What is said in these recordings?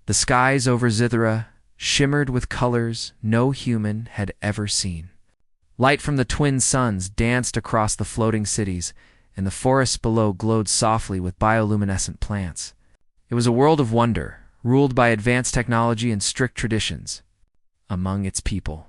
The skies over Zithra shimmered with colors no human had ever seen. Light from the twin suns danced across the floating cities, and the forests below glowed softly with bioluminescent plants. It was a world of wonder, ruled by advanced technology and strict traditions. Among its people,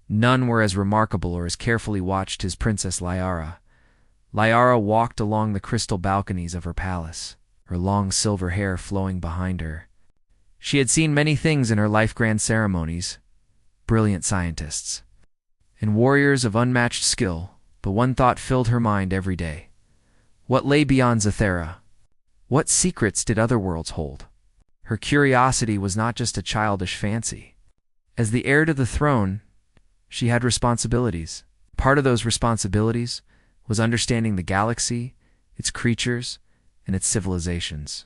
none were as remarkable or as carefully watched as Princess Liara. Liara walked along the crystal balconies of her palace, her long silver hair flowing behind her. She had seen many things in her life: grand ceremonies, brilliant scientists, and warriors of unmatched skill, but one thought filled her mind every day. What lay beyond Zithera? What secrets did other worlds hold? Her curiosity was not just a childish fancy. As the heir to the throne, she had responsibilities. Part of those responsibilities was understanding the galaxy, its creatures, and its civilizations.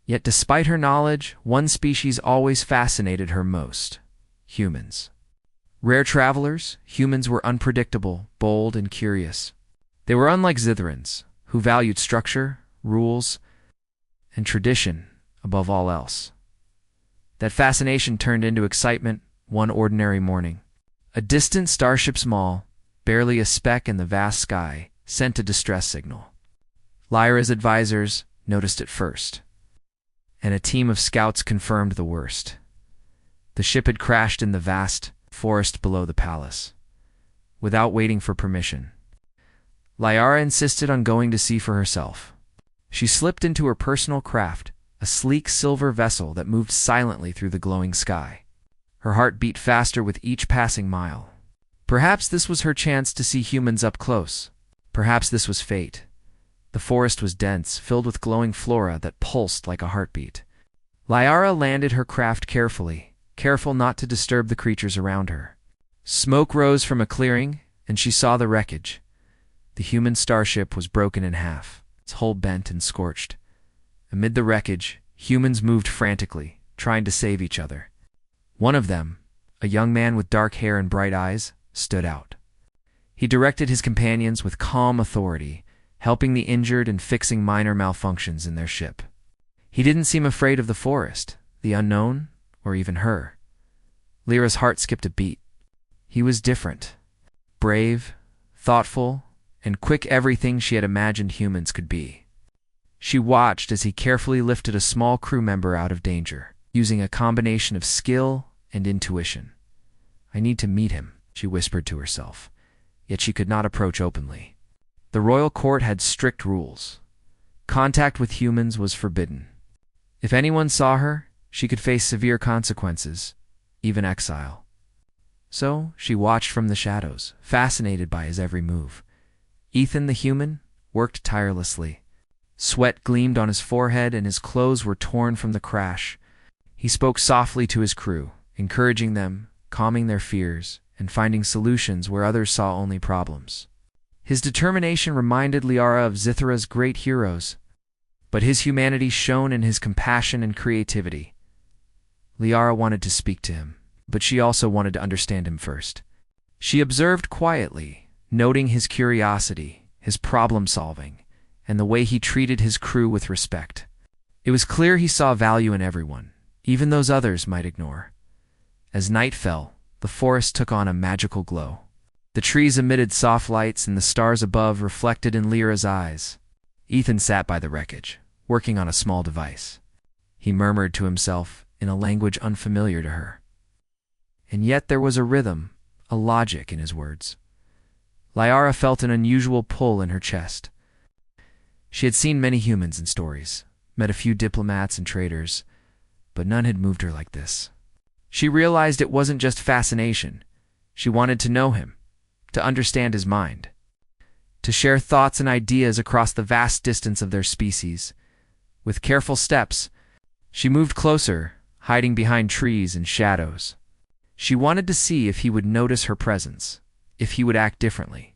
Yet despite her knowledge, one species always fascinated her most: humans. Rare travelers, humans were unpredictable, bold, and curious. They were unlike Zitherans, who valued structure, rules, and tradition above all else. That fascination turned into excitement one ordinary morning. A distant starship's maul, barely a speck in the vast sky, sent a distress signal. Lyra's advisors noticed it first, and a team of scouts confirmed the worst. The ship had crashed in the vast forest below the palace, without waiting for permission. Lyra insisted on going to see for herself. She slipped into her personal craft, a sleek silver vessel that moved silently through the glowing sky. Her heart beat faster with each passing mile. Perhaps this was her chance to see humans up close. Perhaps this was fate. The forest was dense, filled with glowing flora that pulsed like a heartbeat. Lyra landed her craft carefully, careful not to disturb the creatures around her. Smoke rose from a clearing, and she saw the wreckage. The human starship was broken in half, its hull bent and scorched. Amid the wreckage, humans moved frantically, trying to save each other. One of them, a young man with dark hair and bright eyes, stood out. He directed his companions with calm authority, helping the injured and fixing minor malfunctions in their ship. He didn't seem afraid of the forest, the unknown, or even her. Lyra's heart skipped a beat. He was different. Brave, thoughtful, and quick, everything she had imagined humans could be. She watched as he carefully lifted a small crew member out of danger, using a combination of skill and intuition. "I need to meet him," she whispered to herself, yet she could not approach openly. The royal court had strict rules. Contact with humans was forbidden. If anyone saw her, she could face severe consequences, even exile. So she watched from the shadows, fascinated by his every move. Ethan the human worked tirelessly. Sweat gleamed on his forehead and his clothes were torn from the crash. He spoke softly to his crew, encouraging them, calming their fears, and finding solutions where others saw only problems. His determination reminded Lyra of Zithera's great heroes, but his humanity shone in his compassion and creativity. Lyra wanted to speak to him, but she also wanted to understand him first. She observed quietly, noting his curiosity, his problem-solving, and the way he treated his crew with respect. It was clear he saw value in everyone, even those others might ignore. As night fell, the forest took on a magical glow. The trees emitted soft lights and the stars above reflected in Lyra's eyes. Ethan sat by the wreckage, working on a small device. He murmured to himself in a language unfamiliar to her. And yet there was a rhythm, a logic in his words. Lyra felt an unusual pull in her chest. She had seen many humans in stories, met a few diplomats and traders, but none had moved her like this. She realized it wasn't just fascination. She wanted to know him, to understand his mind, to share thoughts and ideas across the vast distance of their species. With careful steps, she moved closer, hiding behind trees and shadows. She wanted to see if he would notice her presence, if he would act differently,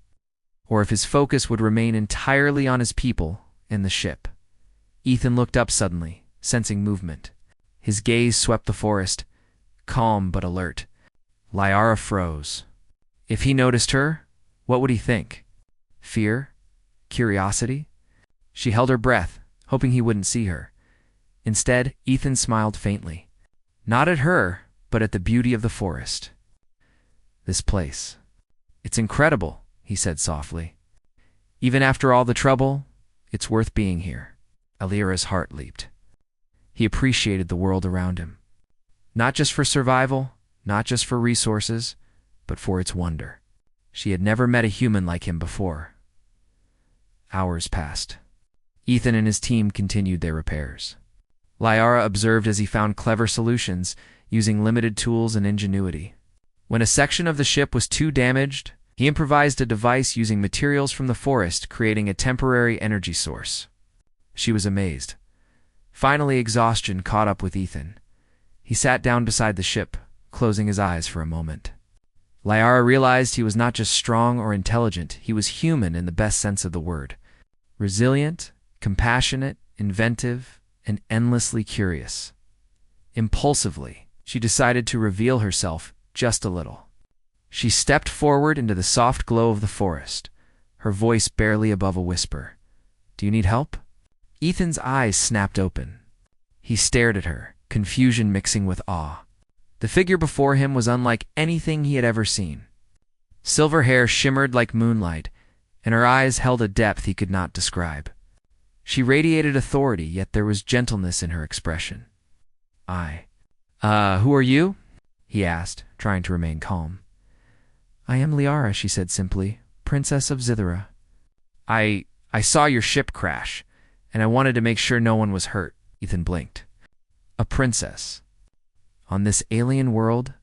or if his focus would remain entirely on his people and the ship. Ethan looked up suddenly, sensing movement. His gaze swept the forest, calm but alert. Lyra froze. If he noticed her, what would he think? Fear? Curiosity? She held her breath, hoping he wouldn't see her. Instead, Ethan smiled faintly. Not at her, but at the beauty of the forest. This place. It's incredible, he said softly. Even after all the trouble, it's worth being here. Aliera's heart leaped. He appreciated the world around him. Not just for survival, not just for resources, but for its wonder. She had never met a human like him before. Hours passed. Ethan and his team continued their repairs. Liara observed as he found clever solutions, using limited tools and ingenuity. When a section of the ship was too damaged, he improvised a device using materials from the forest, creating a temporary energy source. She was amazed. Finally, exhaustion caught up with Ethan. He sat down beside the ship, closing his eyes for a moment. Liara realized he was not just strong or intelligent, he was human in the best sense of the word. Resilient, compassionate, inventive, and endlessly curious. Impulsively, she decided to reveal herself just a little. She stepped forward into the soft glow of the forest, her voice barely above a whisper. "Do you need help?" Ethan's eyes snapped open. He stared at her, confusion mixing with awe. The figure before him was unlike anything he had ever seen. Silver hair shimmered like moonlight, and her eyes held a depth he could not describe. She radiated authority, yet there was gentleness in her expression. Who are you?" he asked, trying to remain calm. "I am Liara," she said simply, "Princess of Zithera." I saw your ship crash, and I wanted to make sure no one was hurt," Ethan blinked. A princess. On this alien world,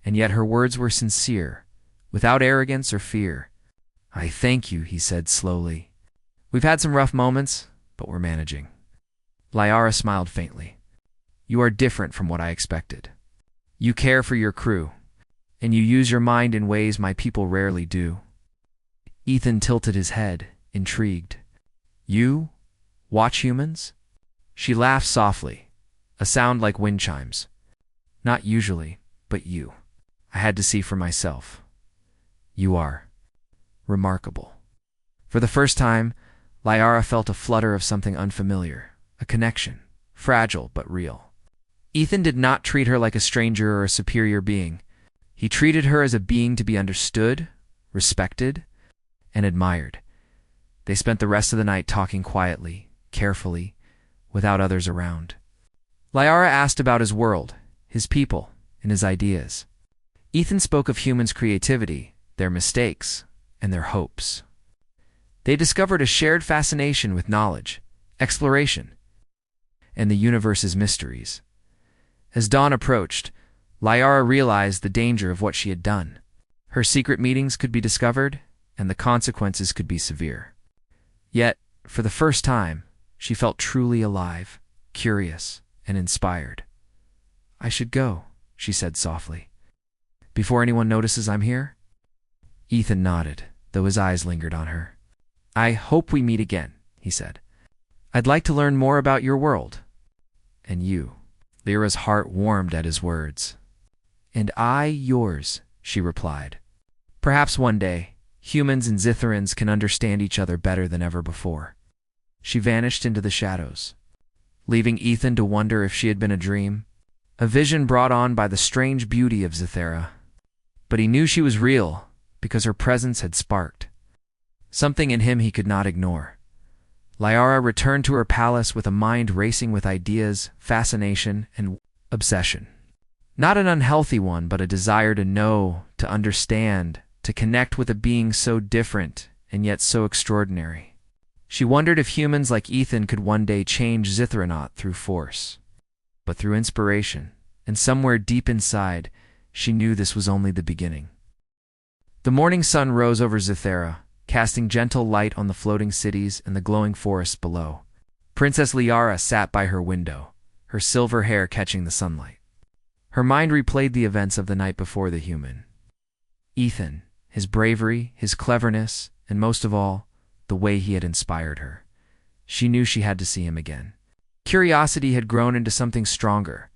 and yet her words were sincere, without arrogance or fear. "I thank you," he said slowly. "We've had some rough moments, but we're managing." Liara smiled faintly. "You are different from what I expected. You care for your crew, and you use your mind in ways my people rarely do." Ethan tilted his head, intrigued. "You watch humans?" She laughed softly, a sound like wind chimes. "Not usually, but you. I had to see for myself. You are remarkable." For the first time, Liara felt a flutter of something unfamiliar, a connection, fragile but real. Ethan did not treat her like a stranger or a superior being. He treated her as a being to be understood, respected, and admired. They spent the rest of the night talking quietly, carefully, without others around. Liara asked about his world, his people, and his ideas. Ethan spoke of humans' creativity, their mistakes, and their hopes. They discovered a shared fascination with knowledge, exploration, and the universe's mysteries. As dawn approached, Liara realized the danger of what she had done. Her secret meetings could be discovered, and the consequences could be severe. Yet, for the first time, she felt truly alive, curious, and inspired. "I should go," she said softly. "Before anyone notices I'm here?" Ethan nodded, though his eyes lingered on her. "I hope we meet again," he said. "I'd like to learn more about your world. And you." Lyra's heart warmed at his words. "And I yours," she replied. "Perhaps one day, humans and Zitherans can understand each other better than ever before." She vanished into the shadows, leaving Ethan to wonder if she had been a dream, a vision brought on by the strange beauty of Zithera. But he knew she was real, because her presence had sparked something in him he could not ignore. Liara returned to her palace with a mind racing with ideas, fascination, and obsession. Not an unhealthy one, but a desire to know, to understand, to connect with a being so different and yet so extraordinary. She wondered if humans like Ethan could one day change Zithranot through force, but through inspiration, and somewhere deep inside, she knew this was only the beginning. The morning sun rose over Zithera, casting gentle light on the floating cities and the glowing forests below. Princess Liara sat by her window, her silver hair catching the sunlight. Her mind replayed the events of the night before the human. Ethan, his bravery, his cleverness, and most of all, the way he had inspired her. She knew she had to see him again. Curiosity had grown into something stronger,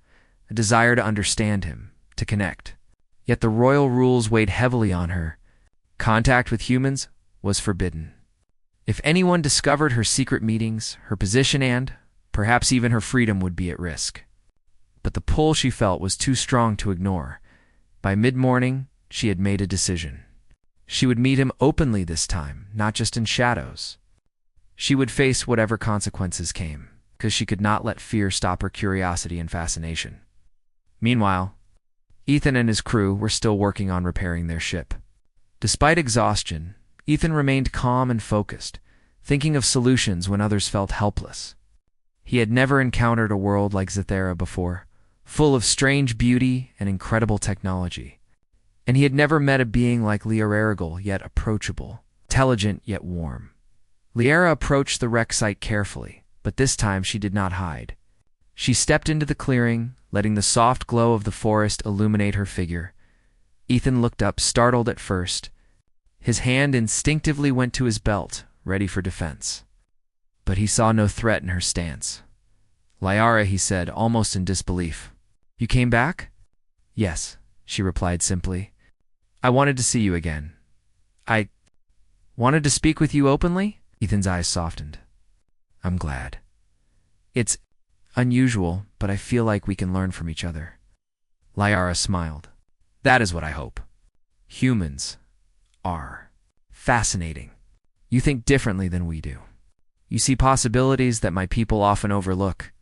a desire to understand him, to connect. Yet the royal rules weighed heavily on her. Contact with humans was forbidden. If anyone discovered her secret meetings, her position and, perhaps even her freedom would be at risk. but the pull she felt was too strong to ignore. By mid-morning, she had made a decision. She would meet him openly this time, not just in shadows. She would face whatever consequences came, because she could not let fear stop her curiosity and fascination. Meanwhile, Ethan and his crew were still working on repairing their ship. Despite exhaustion, Ethan remained calm and focused, thinking of solutions when others felt helpless. He had never encountered a world like Zithera before, full of strange beauty and incredible technology. And he had never met a being like Liara, yet approachable, intelligent yet warm. Liara approached the wreck site carefully, but this time she did not hide. She stepped into the clearing, letting the soft glow of the forest illuminate her figure. Ethan looked up, startled at first. His hand instinctively went to his belt, ready for defense. But he saw no threat in her stance. "Liara," he said, almost in disbelief. "You came back?" "Yes," she replied simply. "I wanted to see you again." "I wanted to speak with you openly?" Ethan's eyes softened. "I'm glad. It's unusual, but I feel like we can learn from each other." Liara smiled. "That is what I hope. Humans are fascinating. You think differently than we do. You see possibilities that my people often overlook."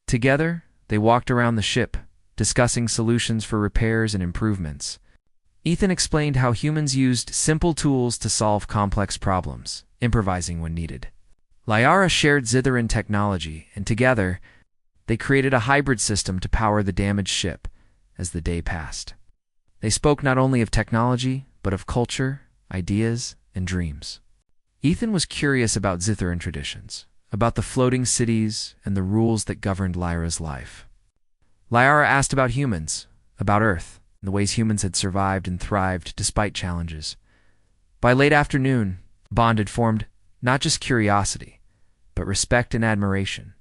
Together, they walked around the ship, discussing solutions for repairs and improvements. Ethan explained how humans used simple tools to solve complex problems, improvising when needed. Liara shared Zitheran technology, and together, they created a hybrid system to power the damaged ship as the day passed. They spoke not only of technology, but of culture, ideas, and dreams. Ethan was curious about Zitheran traditions, about the floating cities and the rules that governed Lyra's life. Liara asked about humans, about Earth, and the ways humans had survived and thrived despite challenges. By late afternoon, the bond had formed not just curiosity, but respect and admiration.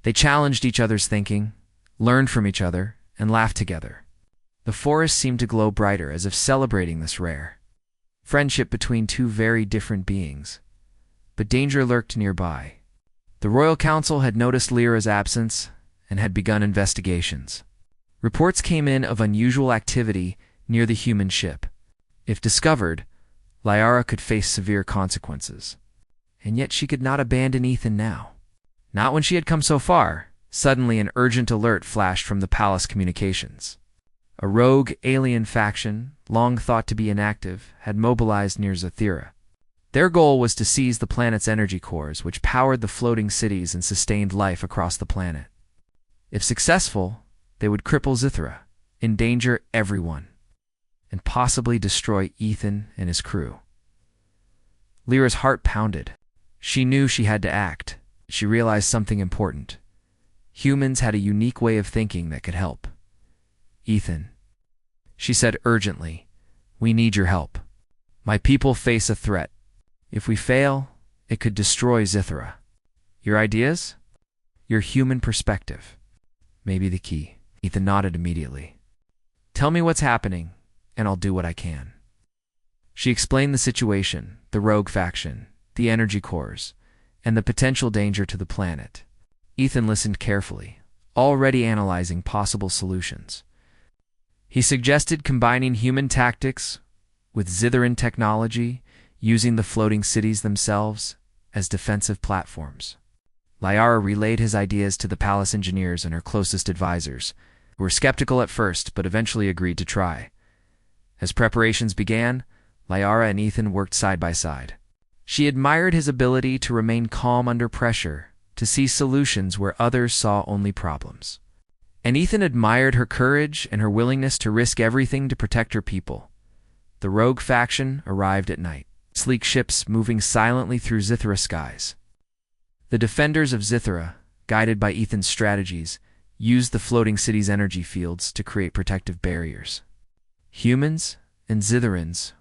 They challenged each other's thinking, learned from each other, and laughed together. The forest seemed to glow brighter, as if celebrating this rare friendship between two very different beings. But danger lurked nearby. The Royal Council had noticed Lyra's absence and had begun investigations. Reports came in of unusual activity near the human ship. If discovered, Liara could face severe consequences. And yet she could not abandon Ethan now. Not when she had come so far. Suddenly an urgent alert flashed from the palace communications. A rogue alien faction, long thought to be inactive, had mobilized near Zithera. Their goal was to seize the planet's energy cores, which powered the floating cities and sustained life across the planet. If successful, they would cripple Zithera, endanger everyone, and possibly destroy Ethan and his crew. Lyra's heart pounded. She knew she had to act. She realized something important. Humans had a unique way of thinking that could help. "Ethan," she said urgently, "we need your help. My people face a threat. If we fail, it could destroy Zithera. Your ideas? Your human perspective may be the key." Ethan nodded immediately. "Tell me what's happening, and I'll do what I can." She explained the situation, the rogue faction, the energy cores, and the potential danger to the planet. Ethan listened carefully, already analyzing possible solutions. He suggested combining human tactics with Zitheran technology, using the floating cities themselves as defensive platforms. Liara relayed his ideas to the palace engineers and her closest advisors, who were skeptical at first but eventually agreed to try. As preparations began, Liara and Ethan worked side by side. She admired his ability to remain calm under pressure, to see solutions where others saw only problems. And Ethan admired her courage and her willingness to risk everything to protect her people. The rogue faction arrived at night, sleek ships moving silently through Zithera skies. The defenders of Zithera, guided by Ethan's strategies, used the floating city's energy fields to create protective barriers. Humans and Zitherans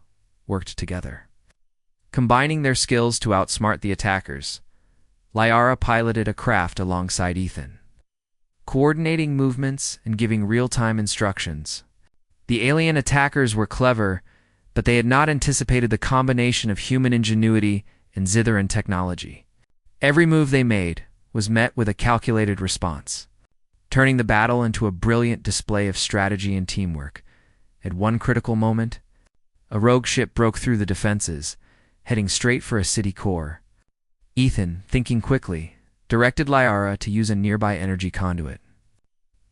worked together. Combining their skills to outsmart the attackers, Liara piloted a craft alongside Ethan, coordinating movements and giving real-time instructions. The alien attackers were clever, but they had not anticipated the combination of human ingenuity and Zitheran technology. Every move they made was met with a calculated response. turning the battle into a brilliant display of strategy and teamwork. At one critical moment, a rogue ship broke through the defenses, heading straight for a city core. Ethan, thinking quickly, directed Liara to use a nearby energy conduit.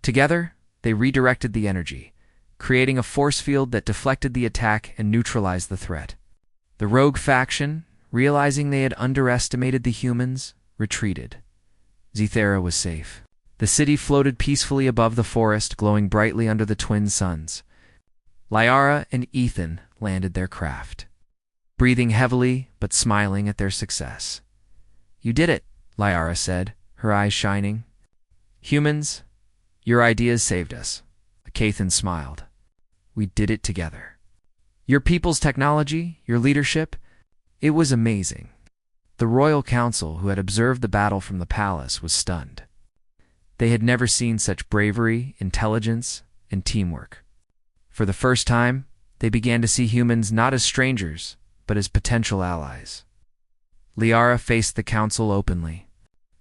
Together, they redirected the energy, creating a force field that deflected the attack and neutralized the threat. The rogue faction, realizing they had underestimated the humans, retreated. Zethera was safe. The city floated peacefully above the forest, glowing brightly under the twin suns. Liara and Ethan landed their craft, breathing heavily but smiling at their success. "You did it," Liara said, her eyes shining. "Humans, your ideas saved us." Cathan smiled. "We did it together. Your people's technology, your leadership, it was amazing." The royal council, who had observed the battle from the palace, was stunned. They had never seen such bravery, intelligence, and teamwork. For the first time, they began to see humans not as strangers, but as potential allies. Liara faced the council openly.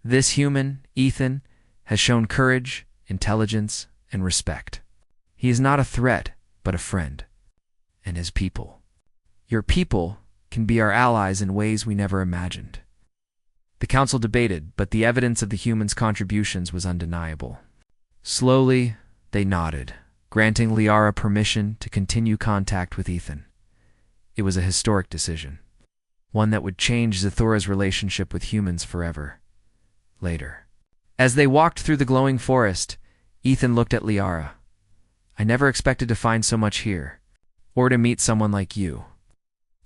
"This human, Ethan, has shown courage, intelligence, and respect. He is not a threat, but a friend. And his people. Your people can be our allies in ways we never imagined." The council debated, but the evidence of the humans' contributions was undeniable. Slowly, they nodded, granting Liara permission to continue contact with Ethan. It was a historic decision, one that would change Zethura's relationship with humans forever. Later, as they walked through the glowing forest, Ethan looked at Liara. "I never expected to find so much here, or to meet someone like you."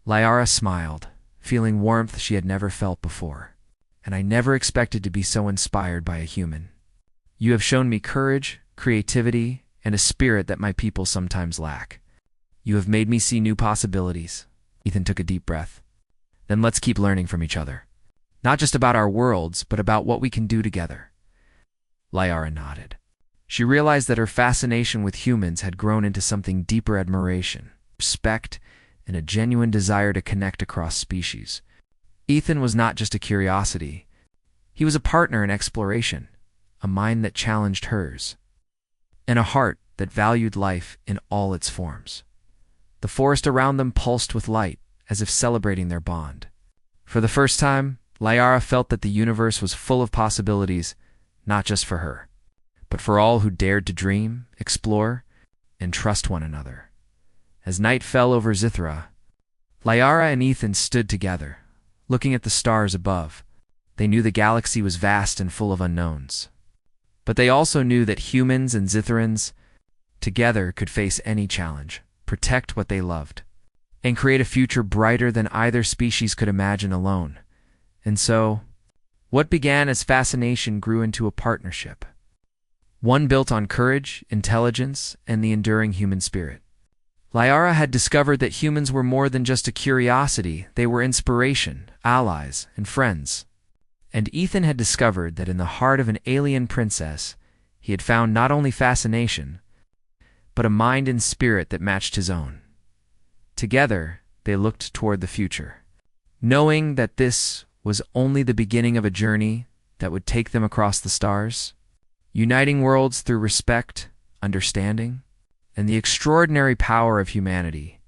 Liara smiled, feeling warmth she had never felt before. "And I never expected to be so inspired by a human. You have shown me courage, creativity, and a spirit that my people sometimes lack. You have made me see new possibilities." Ethan took a deep breath. "Then let's keep learning from each other. Not just about our worlds, but about what we can do together." Liara nodded. She realized that her fascination with humans had grown into something deeper: admiration, respect, and a genuine desire to connect across species. Ethan was not just a curiosity. He was a partner in exploration, a mind that challenged hers, and a heart that valued life in all its forms. The forest around them pulsed with light, as if celebrating their bond. For the first time, Liara felt that the universe was full of possibilities, not just for her, but for all who dared to dream, explore, and trust one another. As night fell over Zethera, Liara and Ethan stood together, looking at the stars above. They knew the galaxy was vast and full of unknowns. But they also knew that humans and Zetherans together could face any challenge, protect what they loved, and create a future brighter than either species could imagine alone. And so, what began as fascination grew into a partnership. One built on courage, intelligence, and the enduring human spirit. Liara had discovered that humans were more than just a curiosity. They were inspiration, allies, and friends. And Ethan had discovered that in the heart of an alien princess, he had found not only fascination, but a mind and spirit that matched his own. Together, they looked toward the future, knowing that this was only the beginning of a journey that would take them across the stars, uniting worlds through respect, understanding, and the extraordinary power of humanity.